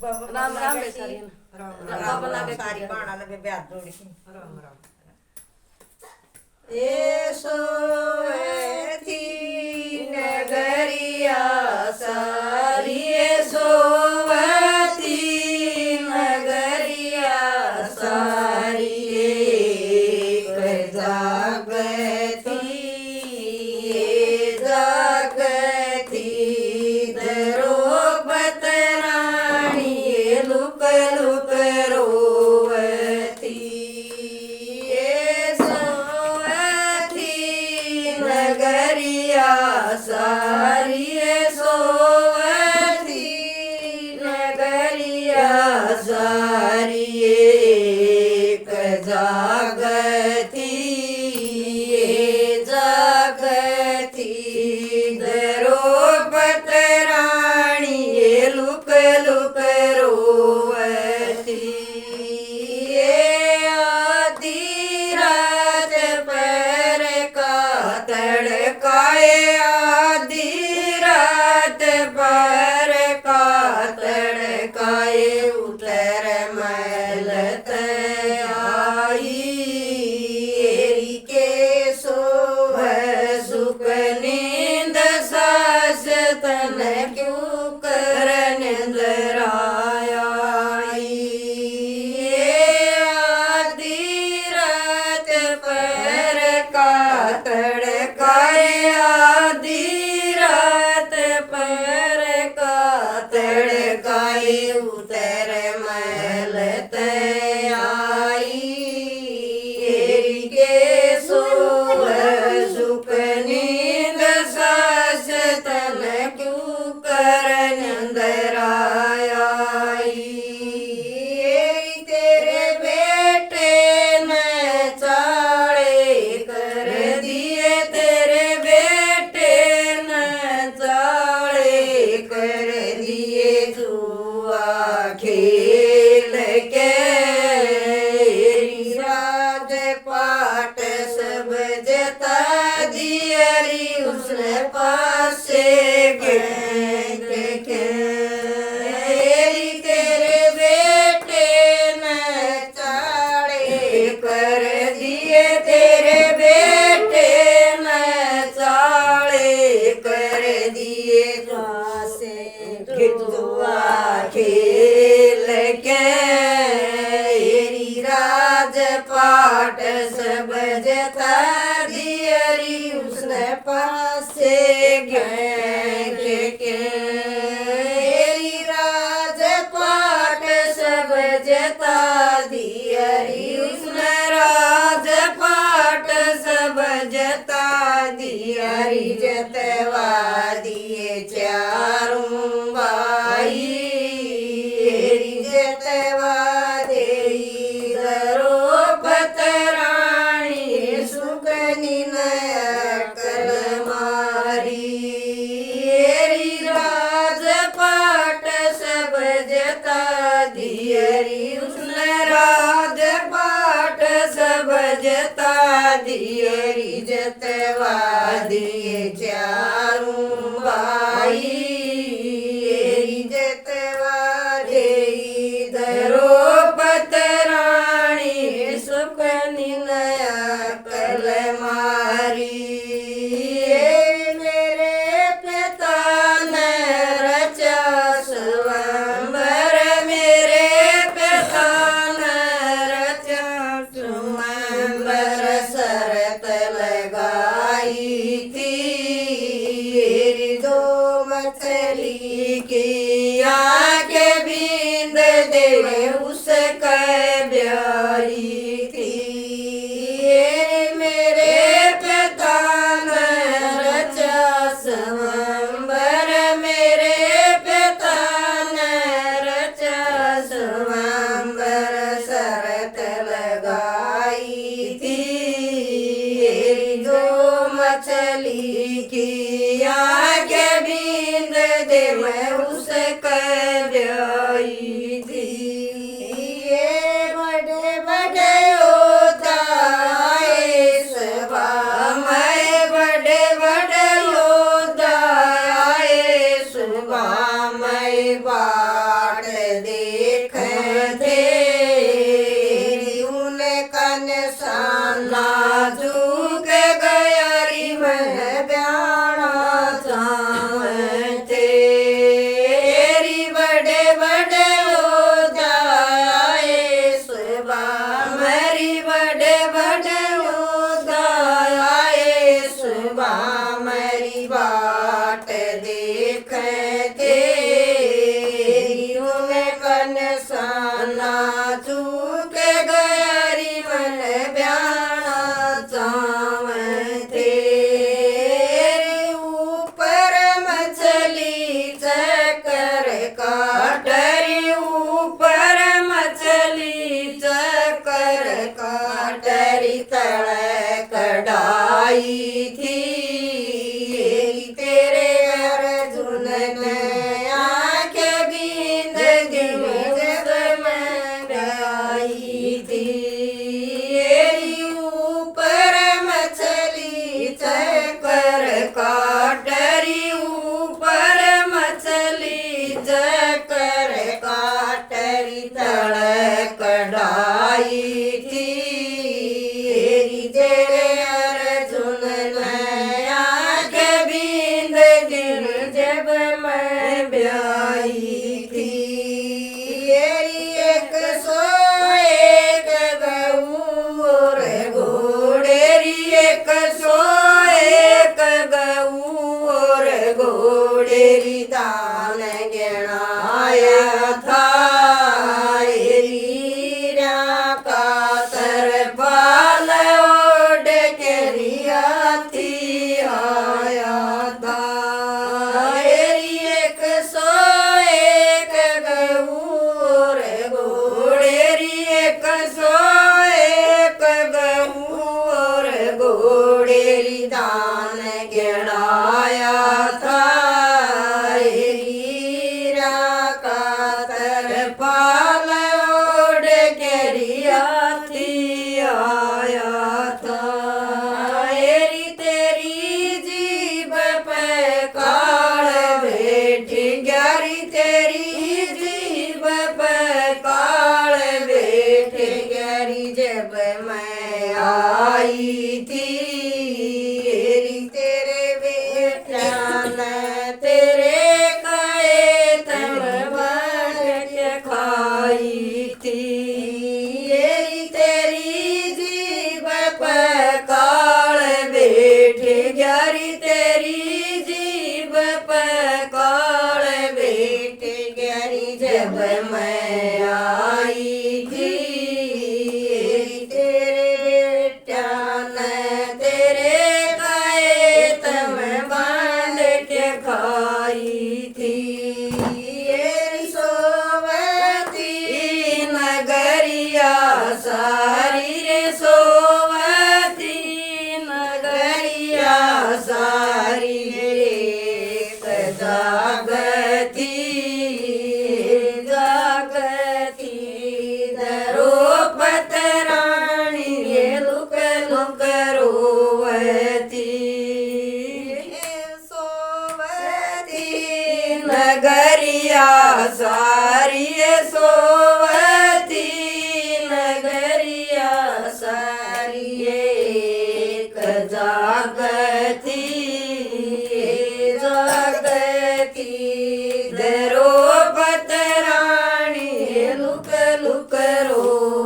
राम राम बेचारी राम राम सारी बाणा लगे ब्याह जोड़ी राम राम ए सोवती नगरिया सारी ए सोवती नगरिया सारी एक जागती दरोबत रानी लुक लुक रोवती नगरिया सारी सोवती नगरिया सारी एक जागती जागती दरोबत रानी लुक लुक रोवती आधी रात पर का तड़काए आधी रात पर का तड़काए उतर मलत आई के सोव सुख नींद सास तन क्यों कर निंदराया आधी रात पर का तड़काए आधी रात पर का तड़काए उतर मलत आई के सोव सुख नींद सास तन क्यों कर निंदराया तेरे बेटे न चाड़े कर दिए तेरे बेटे न चाड़े कर दिए जुआ खेल के राज पाट सब जता दियरी उसने पासे तेरे बेटे न चाड़े कर दिए तेरे बेटे न चाड़े कर दिए जुआ खेल के राज पाट सब जता दियरी उसने पासे राज पाट सब जता दियरी उसने राज पाट सब जता दियरी जतवा दिए चारों भाई जतवा देई दरोबत रानी सुगनी नया कल मारी राज पाट सब जता दियरी उसने राज पाट सब जता दियरी जतवा दिए चारों भाई जतवा देई दरोबत रानी सुख नया कल मारी मेरे पिता ने रचा स्वयंवर मेरे पिता ने रचा स्वयंवर शरत लगाई थी दो मछली की आके बींद देवे उसका ब्याही थी मेरे पिता ने रचा स्वयंवर मेरे पिता ने रचा स्वयंवर शरत लगाई थी दो मछली की आगे बींद दे मैं उसका ब्याही थी बड़े बड़े योद्धा आए सभा में बड़े बड़े योद्धा आए सुबह में बाट दे तळ कढ़ाई थी हेरी तेरे अर्जुन नया के बिंद दिन जब मैं ब्याई थी हेरी 101 गऊ और घोड़ेरी 101 गऊ और घोड़ेरी दान गिनाया था दान गिनाया था हीरा का तरपाल ओढ़ के रियाती आया था हेरी तेरी जीभ पे काल बैठी ग्यारी तेरी जीभ पे काल बैठे ग्यारी जब मैं आई थी तेरे काए तम बन के खाई थी तेरी जीभ पर काल बैठे ग्यारी तेरी जीभ पर काल बैठे ग्यारी जब मैं आई थी तेरे बेटा ने तेरे काए तम खाई थी सोवती नगरिया सारी रे सोवती नगरिया सारी एक जागती जागती द्रौपद रानी रे लुक लुक रोवती नगरिया सारी सोवती नगरिया सारी एक जागती जागती द्रौपद रानी लुक लुक रो